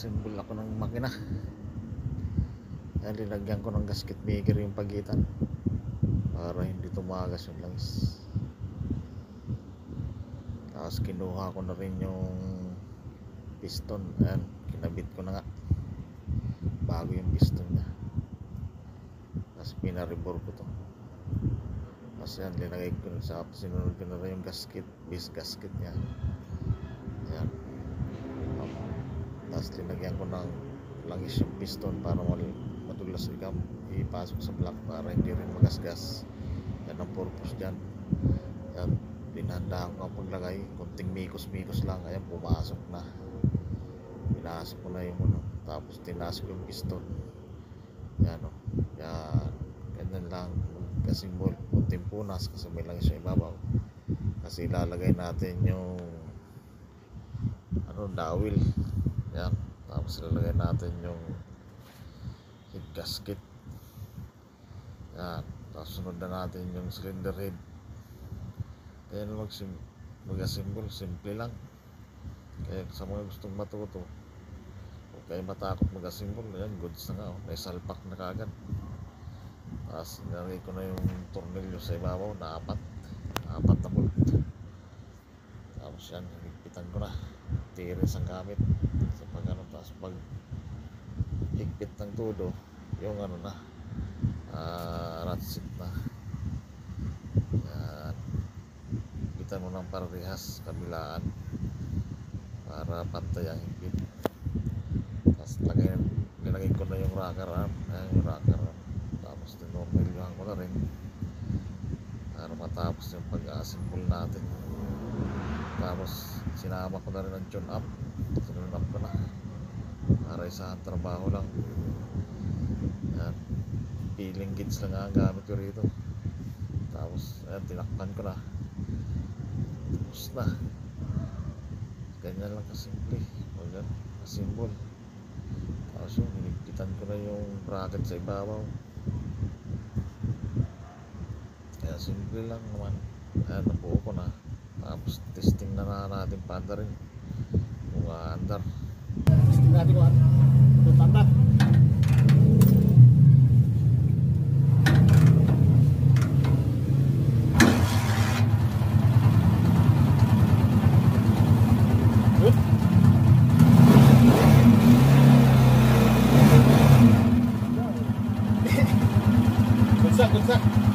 nag-assemble ako ng makina. Kaya linagyan ko ng gasket maker yung pagitan para hindi tumagas yung langis. Tapos kinuha ko na rin yung piston. Ayan, kinabit ko na nga bago yung piston nya. Tapos pinarebore ko to. Tapos yan, linagay ko sa sinunod ko na rin yung gasket, base gasket nya. Ayan. Tapos linagyan ko ng langis yung piston para madulas ipasok sa block para hindi rin magasgas. Yan ang purpose dyan. Yan, dinandaan ko ang paglagay, kunting mikos-mikos lang. Ayan, pumasok na. Pinasok ko na yung tapos tinaas ko yung piston. Yan o. Yan, ganyan lang kasi kunting punas kasi may langis yung ibabaw. Kasi ilalagay natin yung dawil. Yan, tapos ilalagay natin yung head gasket. Yan, tapos sunod na natin yung cylinder head. Kaya mag-assemble, simple lang. Kaya sa mga gustong matuto, huwag kayo matakot mag-assemble. Yan, goods na nga, may salpak na kagad. Tapos nilagay ko na yung tornilyo sa ibabaw na apat na bolt. Tapos yan, higpitan ko na, tiris ang gamit sa tapos pag higpit ng todo yung ratchet na. Yan, higpitan mo ng parehas kabilaan para pantay ang higpit. Tapos nilagay ko na yung rocker arm. Ayan yung rocker arm. Tapos tinornilyohan ko na rin para matapos yung pag-assemble natin. Tapos sinama ko na rin ang tune up. Sinunod up ko na para isang trabaho lang. Yan, peeling gauge lang ang gamit ko rito. Tapos ayan, tinakpan ko na. Tapos na. Ganyan lang kasimple. O yan, kasimple. Tapos yung hinigpitan ko na yung bracket sa ibabaw. Kaya simple lang naman. Ayan, nabuo ko na. Tapos testing na natin paanda rin kung andar. Testing natin kung andar. Good. Good.